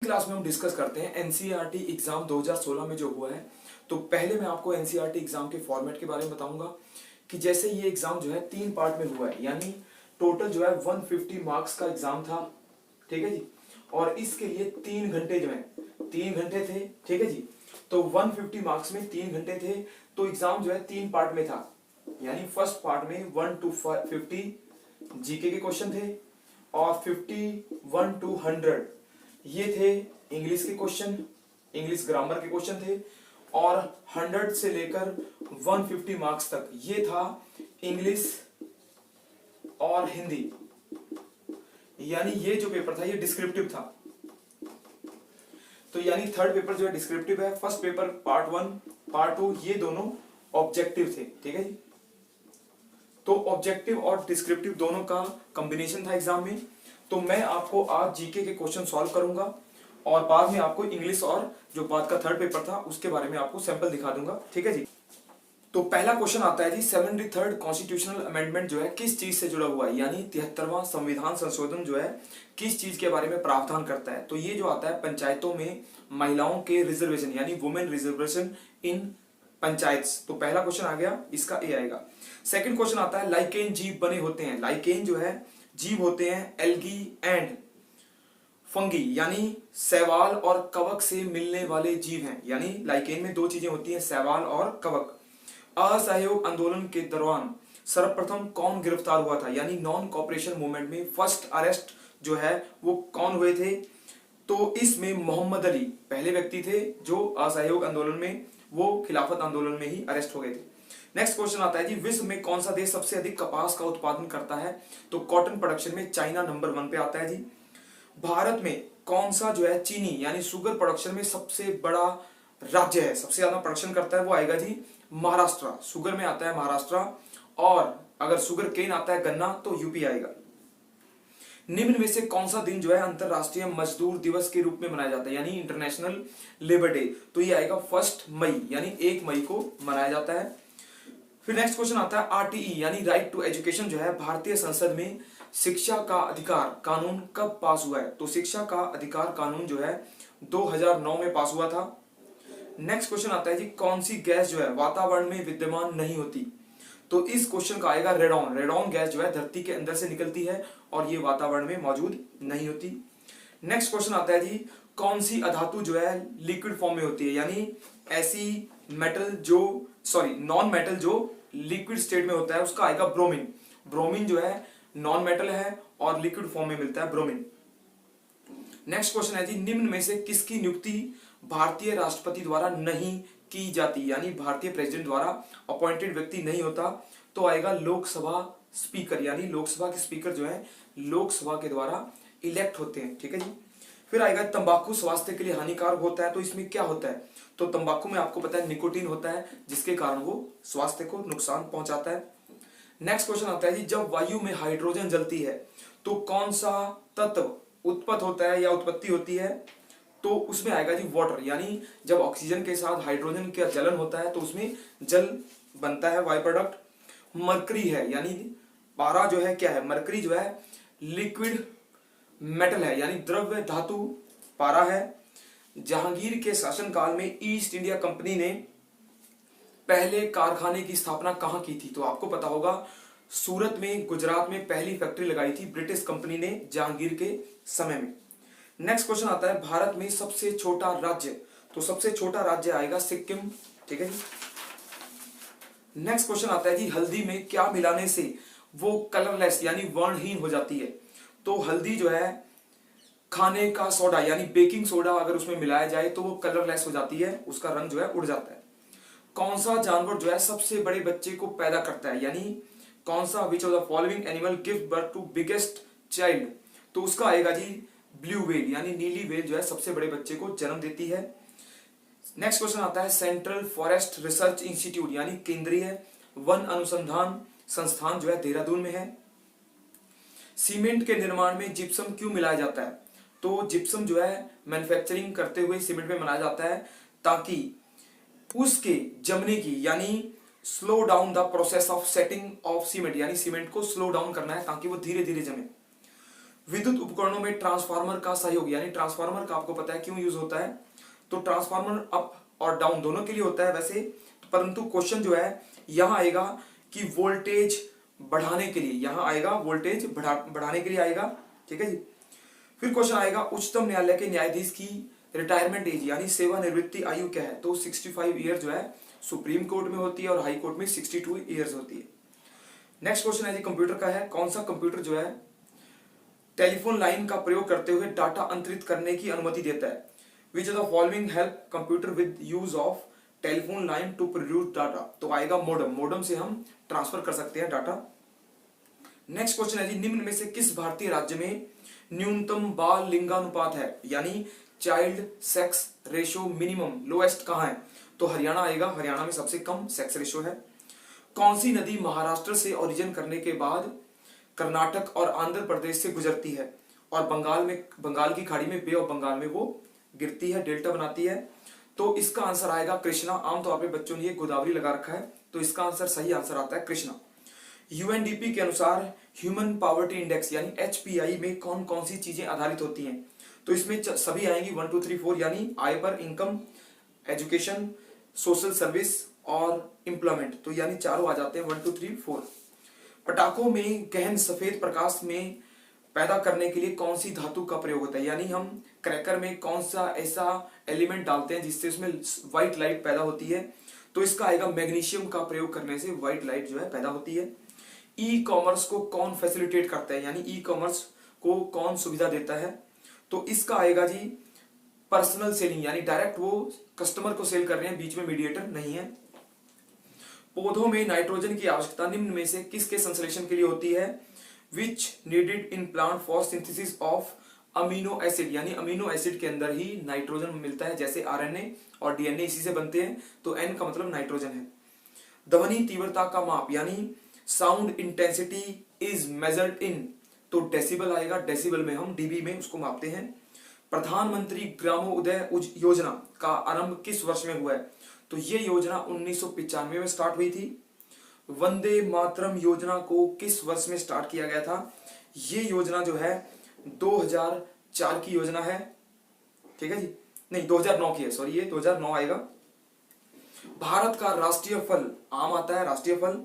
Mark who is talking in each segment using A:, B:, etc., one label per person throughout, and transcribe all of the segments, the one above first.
A: Class में हम discuss करते हैं एनसीईआरटी एग्जाम 2016 में जो हुआ है। तो पहले मैं आपको एनसीईआरटी एग्जाम के फॉर्मेट के बारे में बताऊंगा कि जैसे ये एग्जाम जो है 3 पार्ट में हुआ है, यानी टोटल जो है 150 मार्क्स का एग्जाम था, ठीक है जी। और इसके लिए 3 घंटे जो है 3 घंटे थे, ठीक है जी। तो 150 मार्क्स में 3 घंटे थे, तो एग्जाम जो है 3 पार्ट में था। यानी फर्स्ट पार्ट में 1 to 50 जीके के क्वेश्चन थे और 51 to 100 ये थे इंग्लिश के क्वेश्चन, इंग्लिश ग्रामर के क्वेश्चन थे। और 100 से लेकर 150 मार्क्स तक ये था इंग्लिश और हिंदी। यानी ये जो पेपर था ये डिस्क्रिप्टिव था। तो यानी थर्ड पेपर जो है डिस्क्रिप्टिव है, फर्स्ट पेपर पार्ट 1 पार्ट 2 ये दोनों ऑब्जेक्टिव थे, ठीक है जी। तो ऑब्जेक्टिव और डिस्क्रिप्टिव दोनों का कॉम्बिनेशन था एग्जाम में। तो मैं आपको आज जीके के क्वेश्चन सॉल्व करूंगा और बाद में आपको इंग्लिश और जो बाद का थर्ड पेपर था उसके बारे में आपको सैंपल दिखा दूंगा, ठीक है जी। तो पहला क्वेश्चन आता है जी, 73rd कॉन्स्टिट्यूशनल अमेंडमेंट जो है किस चीज से जुड़ा हुआ है, यानी 73वां संविधान संशोधन जो है किस चीज के बारे में प्रावधान करता है। तो ये जो आता है पंचायतों में महिलाओं के रिजर्वेशन यानी वुमेन रिजर्वेशन इन पंचायत। तो पहला क्वेश्चन आ गया, इसका ए आएगा। सेकंड क्वेश्चन आता है, लाइकेन जीव बने होते हैं। लाइकेन जो है जीव होते हैं एल्गी एंड फंगी, यानी शैवाल और कवक से मिलने वाले जीव हैं। यानी लाइकेन में 2 चीजें होती हैं, शैवाल और कवक। असहयोग आंदोलन के दौरान सर्वप्रथम कौन गिरफ्तार हुआ था, यानी नॉन कॉपरेशन मूवमेंट में फर्स्ट अरेस्ट जो है वो कौन हुए थे। तो इसमें मोहम्मद अली पहले व्यक्ति थे जो असहयोग आंदोलन में, वो खिलाफत आंदोलन में ही अरेस्ट हो गए थे। नेक्स्ट क्वेश्चन आता है जी, विश्व में कौन सा देश सबसे अधिक कपास का उत्पादन करता है। तो कॉटन प्रोडक्शन में चाइना नंबर 1 पे आता है जी। भारत में कौन सा जो है चीनी यानी शुगर प्रोडक्शन में सबसे बड़ा राज्य है, सबसे ज्यादा प्रोडक्शन करता है, वो आएगा जी महाराष्ट्र। शुगर में आता है महाराष्ट्र, और अगर शुगर केन आता है गन्ना तो यूपी आएगा। निम्न में से कौन सा दिन जो है अंतरराष्ट्रीय मजदूर दिवस के रूप में मनाया जाता है, यानी इंटरनेशनल लेबर डे। तो ये आएगा 1 मई, यानी 1 मई को मनाया जाता है। फिर नेक्स्ट क्वेश्चन आता है, आरटीई यानी राइट टू एजुकेशन जो है भारतीय संसद में शिक्षा का अधिकार कानून कब पास हुआ है। तो शिक्षा का अधिकार कानून जो है 2009 में पास हुआ था। नेक्स्ट क्वेश्चन आता है जी, कौन सी गैस जो है वातावरण में विद्यमान नहीं होती। तो इस क्वेश्चन का आएगा रेडॉन। रेडॉन गैस जो है धरती के अंदर से निकलती है और ये वातावरण में मौजूद नहीं होती। नेक्स्ट क्वेश्चन आता है जी, कौन सी अधातु जो है लिक्विड फॉर्म में होती है, यानी ऐसी मेटल जो नॉन मेटल जो लिक्विड स्टेट में होता है, उसका आएगा ब्रोमीन। ब्रोमीन जो है नॉन मेटल है और लिक्विड फॉर्म में मिलता है ब्रोमीन। नेक्स्ट क्वेश्चन है जी, निम्न में से किसकी नियुक्ति भारतीय राष्ट्रपति द्वारा नहीं की जाती, यानी भारतीय प्रेसिडेंट द्वारा अपॉइंटेड व्यक्ति नहीं होता। तो आएगा लोकसभा स्पीकर, यानी लोकसभा के स्पीकर जो है लोकसभा के द्वारा इलेक्ट होते हैं, ठीक है जी। फिर आएगा तंबाकू स्वास्थ्य के लिए हानिकारक होता है। तो इसमें क्या होता है, तो तंबाकू में आपको पता है निकोटीन होता है जिसके कारण वो स्वास्थ्य को नुकसान पहुंचाता है। नेक्स्ट क्वेश्चन आता है जी, जब वायु में हाइड्रोजन जलती है तो कौन सा तत्व उत्पत्त होता है या उत्पत्ति होती है। तो उसमें आएगा जी वाटर, यानी जब ऑक्सीजन के साथ हाइड्रोजन का जलन होता है तो उसमें जल बनता है, बाय प्रोडक्ट। मरकरी है, यानी पारा जो है क्या है, मरकरी जो है लिक्विड मेटल है, यानी द्रव्य धातु पारा है। जहांगीर के शासनकाल में ईस्ट इंडिया कंपनी ने पहले कारखाने की स्थापना कहां की थी। तो आपको पता होगा सूरत में, गुजरात में पहली फैक्ट्री लगाई थी ब्रिटिश कंपनी ने जहांगीर के समय में। नेक्स्ट क्वेश्चन आता है, भारत में सबसे छोटा राज्य। तो सबसे छोटा राज्य आएगा सिक्किम, ठीक है जी। नेक्स्ट क्वेश्चन आता है जी, हल्दी में क्या मिलाने से वो कलरलेस यानी वर्णहीन हो जाती है। तो हल्दी जो है खाने का सोडा यानी बेकिंग सोडा अगर उसमें मिलाया जाए तो वो कलरलेस हो जाती है, उसका रंग जो है उड़ जाता है। कौन सा जानवर जो है सबसे बड़े बच्चे को पैदा करता है, यानी कौन सा which of the following animal give birth to biggest child. तो उसका आएगा जी ब्लू व्हेल, यानी नीली व्हेल जो है सबसे बड़े बच्चे को जन्म देती है। नेक्स्ट क्वेश्चन आता है, सेंट्रल फॉरेस्ट रिसर्च इंस्टीट्यूट यानी केंद्रीय वन अनुसंधान संस्थान जो है देहरादून में है। सीमेंट के निर्माण में जिप्सम क्यों मिलाया जाता है। तो जिप्सम जो है मैन्युफैक्चरिंग करते हुए सीमेंट में बनाया जाता है ताकि उसके जमने की, यानी slow down the process of setting of cement, यानी सीमेंट को स्लो डाउन करना है ताकि वो धीरे धीरे जमे। विद्युत उपकरणों में ट्रांसफार्मर का सहयोग, यानी ट्रांसफार्मर का आपको पता है क्यों यूज होता है, तो ट्रांसफार्मर अप और डाउन दोनों के लिए होता है वैसे, परंतु क्वेश्चन जो है यहां आएगा कि वोल्टेज बढ़ाने के लिए, यहां आएगा वोल्टेज बढ़ाने के लिए आएगा, ठीक है जी। फिर क्वेश्चन आएगा उच्चतम न्यायालय के न्यायाधीश की रिटायरमेंट एज यानी सेवानिवृत्ति आयु क्या है, तो 65 ईयर जो है सुप्रीम कोर्ट में होती है और हाई कोर्ट में 62 ईयर्स होती है। नेक्स्ट क्वेश्चन है जी कंप्यूटर का है, कौन सा कंप्यूटर जो है टेलीफोन लाइन का प्रयोग करते हुए डाटा अंतरित करने की अनुमति देता है, which of the following help computer with use of telephone line to produce data, तो आएगा मोडम, मोडम से हम ट्रांसफर कर सकते हैं डाटा। नेक्स्ट क्वेश्चन है जी निम्न में से किस भारतीय राज्य में न्यूनतम बाल लिंगानुपात है, यानी child sex ratio minimum lowest कहां है, तो हरियाणा आएगा, हरियाणा में सबसे कम सेक्स रेशो है। कौन सी नदी महाराष्ट्र से ओरिजिन करने के बाद कर्नाटक और आंध्र प्रदेश से गुजरती है और बंगाल की खाड़ी में बे ऑफ बंगाल में वो गिरती है, डेल्टा बनाती है, तो इसका आंसर आएगा कृष्णा। आमतौर पे बच्चों ने ये गोदावरी लगा रखा है, तो इसका आंसर सही आंसर आता है कृष्णा। यूएनडीपी के अनुसार ह्यूमन पॉवर्टी इंडेक्स यानी एचपीआई में कौन कौन सी चीजें आधारित होती हैं, तो इसमें सभी आएंगी 1 2 3 4, यानी आय पर, इनकम, एजुकेशन, सोशल सर्विस और एम्प्लॉयमेंट, तो यानी चारों आ जाते हैं 1 2 3 4। पटाखों में गहन सफेद प्रकाश में पैदा करने के लिए कौन सी धातु का प्रयोग होता है, यानी हम क्रैकर में कौन सा ऐसा एलिमेंट डालते हैं जिससे उसमें व्हाइट लाइट पैदा होती है, तो इसका आएगा मैग्नीशियम का प्रयोग करने से व्हाइट लाइट जो है पैदा होती है। ई कॉमर्स को कौन फैसिलिटेट करता है, यानी ई कॉमर्स को कौन सुविधा देता है, तो इसका आएगा जी पर्सनल सेलिंग, यानी डायरेक्ट वो कस्टमर को सेल कर रहे हैं, बीच में मीडिएटर नहीं है। पौधों में नाइट्रोजन की आवश्यकता निम्न में से किसके संश्लेषण के लिए होती है, which needed in plant for synthesis of amino acid, यानी अमीनो एसिड के अंदर ही नाइट्रोजन मिलता है, जैसे आरएनए और डीएनए इसी से बनते हैं, तो एन का मतलब नाइट्रोजन है। ध्वनि तीव्रता का माप यानी sound intensity is measured in, तो डेसिबल आएगा, डेसिबल में हम डीबी में उसको मापते हैं। प्रधानमंत्री ग्रामोदय योजना का आरंभ किस वर्ष में हुआ है, तो ये योजना 1995 में स्टार्ट हुई थी। वंदे मातरम योजना को किस वर्ष में स्टार्ट किया गया था, ये योजना जो है 2004 की योजना है, ठीक है जी, नहीं 2009 की है, सॉरी ये 2009 आएगा। भारत का राष्ट्रीय फल आम आता है, राष्ट्रीय फल।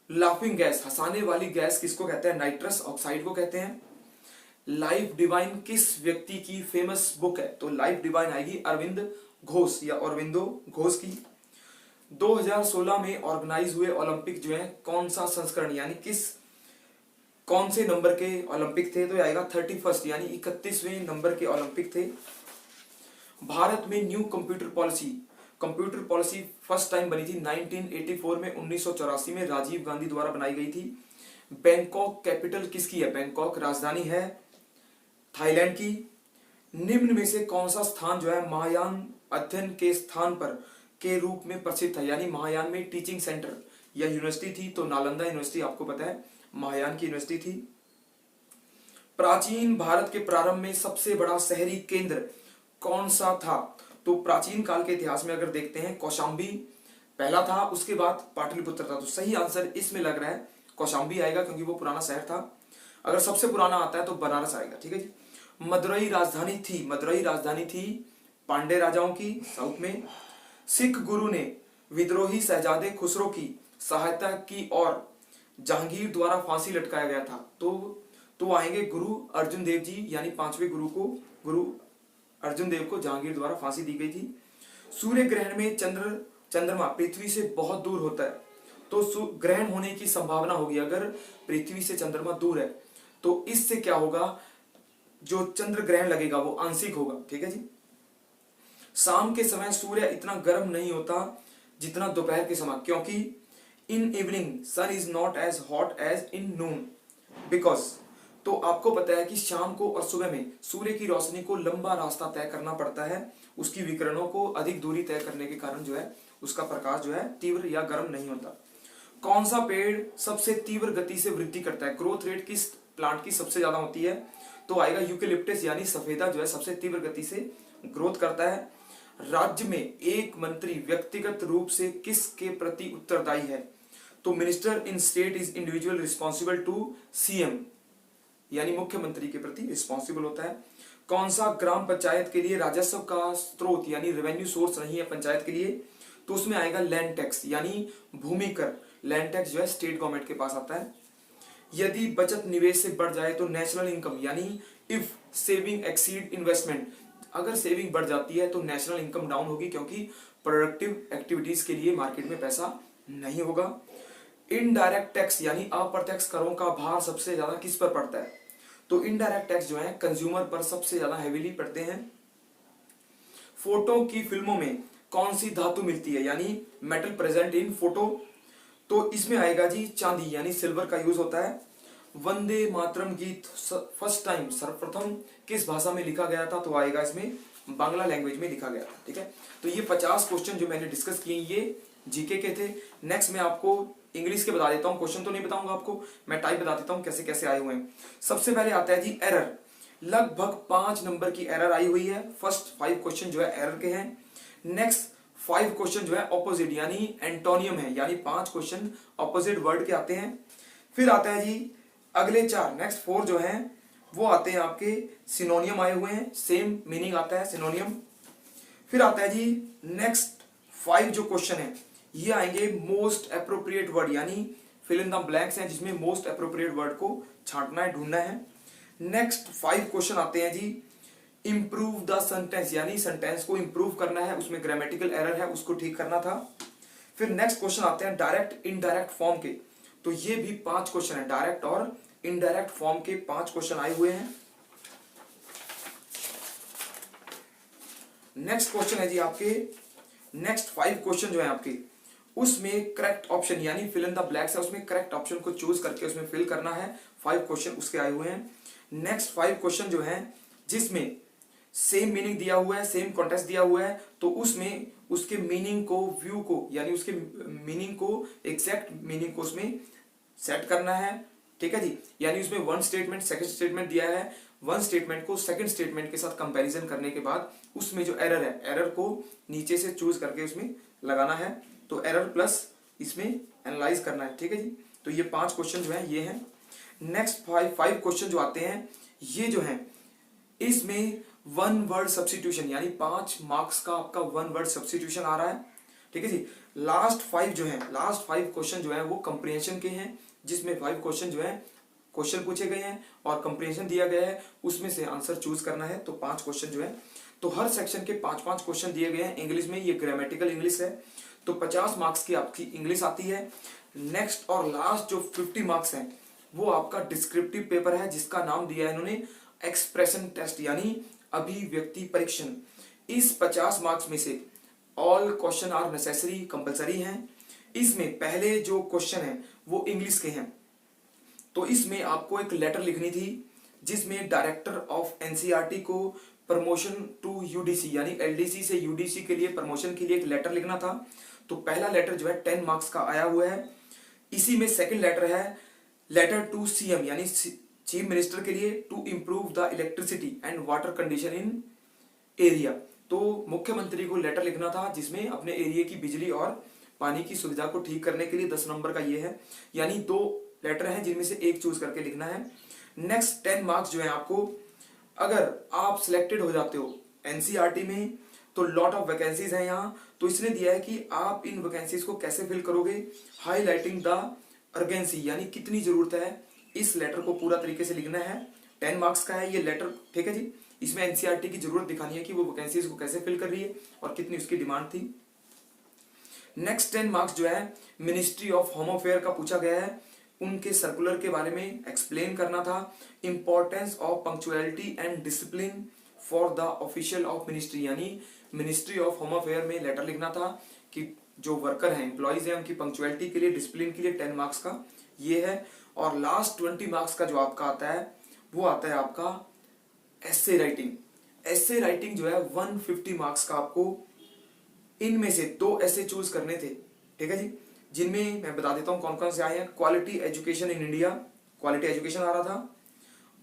A: लाफिंग गैस, हंसाने वाली गैस किसको कहते हैं, नाइट्रस ऑक्साइड को कहते हैं। लाइफ डिवाइन किस व्यक्ति की फेमस बुक है, तो लाइफ डिवाइन आएगी अरविंद घोष या अरविंदो घोष की। 2016 में ऑर्गेनाइज हुए ओलंपिक जो है कौन सा संस्करण, यानी कौन से नंबर के ओलंपिक थे, तो आएगा 31 यानी 31वें नंबर के ओलंपिक थे। भारत में new computer policy first time बनी थी 1984 में, 1984 में राजीव गांधी द्वारा बनाई गई थी। बैंकॉक कैपिटल किसकी है, बैंकॉक राजधानी है थाईलैंड की। निम्न में से कौन सा स्थान जो है महायान अध्ययन के स्थान पर के रूप में प्रसिद्ध है, यानी महायान में टीचिंग सेंटर या यूनिवर्सिटी थी, तो नालंदा यूनिवर्सिटी आपको पता है महायान की यूनिवर्सिटी थी। प्राचीन भारत के प्रारंभ में सबसे बड़ा शहरी केंद्र कौन सा था, तो प्राचीन काल के इतिहास में अगर देखते हैं कौशाम्बी पहला था, उसके बाद पाटलिपुत्र था, तो सही आंसर इसमें लग रहा है कौशाम्बी आएगा क्योंकि वो पुराना शहर था। अगर सबसे पुराना आता है तो बनारस आएगा, ठीक है जी। मदुरई राजधानी थी पांडे राजाओं की साउथ में। सिख गुरु ने विद्रोही शहजादे खुसरो की सहायता की और जहांगीर द्वारा फांसी लटकाया गया था, तो आएंगे गुरु अर्जुन देव जी, यानी 5वें गुरु अर्जुन देव को जहांगीर द्वारा फांसी दी गई थी। सूर्य ग्रहण में चंद्रमा पृथ्वी से बहुत दूर होता है, तो ग्रहण होने की संभावना होगी अगर पृथ्वी से चंद्रमा दूर है, तो इससे क्या होगा, जो चंद्र ग्रहण लगेगा वो आंशिक होगा, ठीक है जी। शाम के समय सूर्य इतना गर्म नहीं होता जितना दोपहर के समय, क्योंकि in evening sun is not as hot as in noon because, तो आपको पता है कि शाम को और सुबह में सूर्य की रोशनी को लंबा रास्ता तय करना पड़ता है, उसकी विकिरणों को अधिक दूरी तय करने के कारण जो है उसका प्रकाश जो है तीव्र या गर्म नहीं होता। कौन सा पेड़ सबसे तीव्र गति से वृद्धि करता है, ग्रोथ रेट किस प्लांट की सबसे ज्यादा होती है, तो आएगा यूकेलिप्टस, यानी सफेदा जो है सबसे तीव्र गति से ग्रोथ करता है। राज्य में एक मंत्री व्यक्तिगत रूप से किसके प्रति उत्तरदायी है, तो minister in state is individual responsible to CM, यानी मुख्यमंत्री के प्रति रिस्पॉन्सिबल होता है। कौन सा ग्राम पंचायत के लिए राजस्व का स्रोत यानी रेवेन्यू सोर्स नहीं है पंचायत के लिए, तो उसमें आएगा लैंड टैक्स यानी भूमि कर। लैंड टैक्स जो है स्टेट गवर्नमेंट के पास आता है। यदि बचत निवेश से बढ़ जाए तो नेशनल इनकम यानी इफ सेविंग एक्सीड इन्वेस्टमेंट, अगर सेविंग बढ़ जाती है तो नेशनल इनकम डाउन होगी क्योंकि प्रोडक्टिव एक्टिविटीज के लिए मार्केट में पैसा नहीं होगा। इनडायरेक्ट टैक्स यानी अप्रत्यक्ष करों का भार सबसे ज्यादा किस पर पड़ता है, तो इनडायरेक्ट टैक्स जो है कंज्यूमर पर सबसे ज्यादा हेवीली पड़ते हैं। फोटो की फिल्मों में कौन सी धातु मिलती है यानी मेटल प्रेजेंट इन फोटो, तो इसमें आएगा जी चांदी यानी सिल्वर का यूज होता है। वंदे मातरम गीत फर्स्ट टाइम सर्वप्रथम किस भाषा में लिखा गया था, तो आएगा इसमें बांग्ला लैंग्वेज में लिखा गया था। ठीक है, तो ये 50 क्वेश्चन जो मैंने डिस्कस किए ये जीके के थे। नेक्स्ट मैं आपको इंग्लिश के बता देता हूँ, क्वेश्चन तो नहीं बताऊंगा आपको, मैं टाइप बता देता हूँ कैसे कैसे आए हुए हैं। सबसे पहले आता है जी एरर, लगभग 5 नंबर की एरर आई हुई है। फर्स्ट 5 क्वेश्चन जो है एरर के हैं। नेक्स्ट 5 क्वेश्चन जो है ऑपोजिट यानी एंटोनियम है, यानी 5 क्वेश्चन ऑपोजिट वर्ड के आते हैं। फिर आता है जी अगले 4, नेक्स्ट 4 जो है वो आते हैं आपके सिनोनियम आए हुए हैं, सेम मीनिंग आता है सिनोनियम। फिर आता है जी नेक्स्ट 5 जो क्वेश्चन है ये आएंगे मोस्ट अप्रोप्रिएट वर्ड यानी फिल इन द ब्लैंक्स हैं जिसमें मोस्ट अप्रोप्रिएट वर्ड को छांटना है, ढूंढना है। नेक्स्ट 5 क्वेश्चन आते हैं जी इंप्रूव द सेंटेंस यानी सेंटेंस को इंप्रूव करना है, उसमें ग्रामेटिकल एरर है उसको ठीक करना था। फिर नेक्स्ट क्वेश्चन आते हैं डायरेक्ट इनडायरेक्ट फॉर्म के, तो ये भी 5 क्वेश्चन है, डायरेक्ट और इनडायरेक्ट फॉर्म के 5 क्वेश्चन आए हुए हैं। नेक्स्ट क्वेश्चन है जी आपके नेक्स्ट 5 क्वेश्चन जो है आपके उसमें करेक्ट ऑप्शन यानी फिल इन द ब्लैंक्स है, उसमें करेक्ट ऑप्शन को चूज करके उसमें फिल करना है। 5 क्वेश्चन उसके आए हुए हैं। नेक्स्ट 5 क्वेश्चन जो है जिसमें सेम मीनिंग दिया हुआ है, सेम कॉन्टेक्स्ट दिया हुआ है, तो उसमें उसके मीनिंग को व्यू को यानी उसके मीनिंग को एग्जैक्ट मीनिंग को उसमें सेट करना है। ठीक है जी, यानी उसमें वन स्टेटमेंट सेकंड स्टेटमेंट दिया है, वन स्टेटमेंट को सेकंड स्टेटमेंट के साथ कंपैरिजन करने के बाद उसमें जो एरर है एरर को नीचे से चूज करके उसमें लगाना है, तो एरर प्लस इसमें एनालाइज करना है। ठीक है जी, तो ये 5 क्वेश्चन जो है ये हैं। नेक्स्ट 5 क्वेश्चन जो आते हैं ये जो है इसमें 1 वर्ड सब्स्टिट्यूशन यानी 5 मार्क्स का आपका 1 वर्ड सब्स्टिट्यूशन आ रहा है। ठीक है जी, लास्ट 5 जो है लास्ट 5 क्वेश्चन जो है वो कंप्रीहेंशन के हैं, जिसमें 5 क्वेश्चन जो है क्वेश्चन पूछे गए हैं और कंप्रीहेंशन दिया गया है, उसमें से आंसर चूज करना है। तो 5 क्वेश्चन जो है, तो हर सेक्शन के 5-5 क्वेश्चन दिए गए हैं इंग्लिश में, ये ग्रामेटिकल इंग्लिश है, तो 50 मार्क्स की आपकी इंग्लिश आती है। नेक्स्ट और लास्ट जो 50 मार्क्स हैं वो आपका डिस्क्रिप्टिव पेपर है, जिसका नाम दिया है इन्होंने एक्सप्रेशन टेस्ट यानी अभिव्यक्ति परीक्षण। इस 50 मार्क्स में से all question are necessary compulsory हैं। इसमें पहले जो क्वेश्चन है वो इंग्लिश के हैं, तो इसमें आपको एक लेटर लिखनी थी जिसमें डायरेक्टर ऑफ एनसीईआरटी को प्रमोशन टू यूडीसी यानी एलडीसी से यूडीसी के लिए प्रमोशन के लिए एक लेटर लिखना था। तो पहला लेटर जो है 10 मार्क्स का आया हुआ है। इसी में सेकंड लेटर है लेटर टू सीएम यानी चीफ मिनिस्टर के लिए to improve the electricity and water condition in area. तो मुख्यमंत्री को लेटर लिखना था जिसमें अपने एरिया की बिजली और पानी की सुविधा को ठीक करने के लिए 10 नंबर का ये है, यानी 2 लेटर हैं जिनमें से एक चूज करके लिखना है। नेक्स्ट 10 मार्क्स जो है आपको, अगर आप सिलेक्टेड हो जाते हो एनसीईआरटी में तो लॉट ऑफ वैकेंसीज हैं यहाँ, तो इसने दिया है कि आप इन वैकेंसीज को कैसे फिल करोगे, हाईलाइटिंग द अर्जेंसी यानी कितनी जरूरत है, इस लेटर को पूरा तरीके से लिखना है। 10 मार्क्स का है ये लेटर। ठीक है जी, इसमें एनसीईआरटी की जरूरत दिखानी है कि वो वैकेंसीज को कैसे फिल कर रही है और कितनी उसकी डिमांड थी। नेक्स्ट 10 मार्क्स जो है मिनिस्ट्री ऑफ होम अफेयर का पूछा गया है, उनके सर्कुलर के बारे में एक्सप्लेन करना था। Importance of punctuality and discipline for the official of ministry यानी मिनिस्ट्री ऑफ होम अफेयर में लेटर लिखना था कि जो वर्कर हैं एम्प्लॉइज हैं उनकी पंक्चुअलिटी के लिए डिसिप्लिन के लिए 10 मार्क्स का ये है। और लास्ट 20 मार्क्स का जो आपका आता है वो आता है आपका एस्से राइटिंग। एस्से राइटिंग जो है 150 मार्क्स का आपको, इनमें से 2 ऐसे चूज करने थे। ठीक है जी, जिनमें मैं बता देता हूं कौन कौन से आए हैं। Quality education in India, quality education आ रहा था,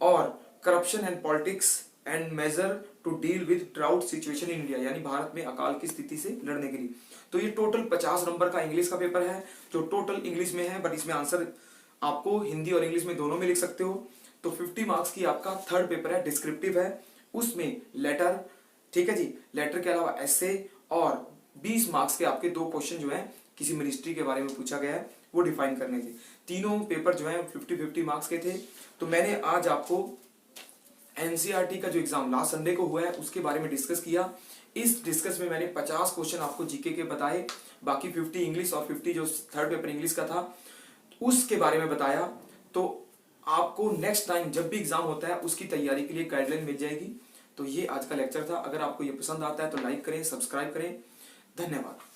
A: और corruption and politics and major to deal with drought situation in India यानी भारत में अकाल की स्थिति से लड़ने के लिए। तो ये टोटल 50 नंबर का इंग्लिश का पेपर है जो टोटल इंग्लिश में है, बट इसमें आंसर आपको हिंदी और इंग्लिश में दोनों में लिख सकते हो। तो 50 मार्क्स की आपका थर्ड पेपर है, डिस्क्रिप्टिव है, उसमें लेटर, ठीक है जी, लेटर के अलावा एसे और 20 मार्क्स के आपके 2 क्वेश्चन जो है किसी मिनिस्ट्री के बारे में पूछा गया है वो डिफाइन करने थे। तीनों पेपर जो है 50-50 मार्क्स के थे। तो मैंने आज आपको एनसीईआरटी का जो एग्जाम लास्ट संडे को हुआ है उसके बारे में डिस्कस किया। इस डिस्कस में मैंने 50 क्वेश्चन आपको जीके के बताए, बाकी 50 इंग्लिश और 50 जो थर्ड पेपर इंग्लिश का था उसके बारे में बताया। तो आपको नेक्स्ट टाइम जब भी एग्जाम होता है उसकी तैयारी के लिए गाइडलाइन मिल जाएगी। तो ये आज का लेक्चर था। अगर आपको ये पसंद आता है तो लाइक करें, सब्सक्राइब करें। धन्यवाद।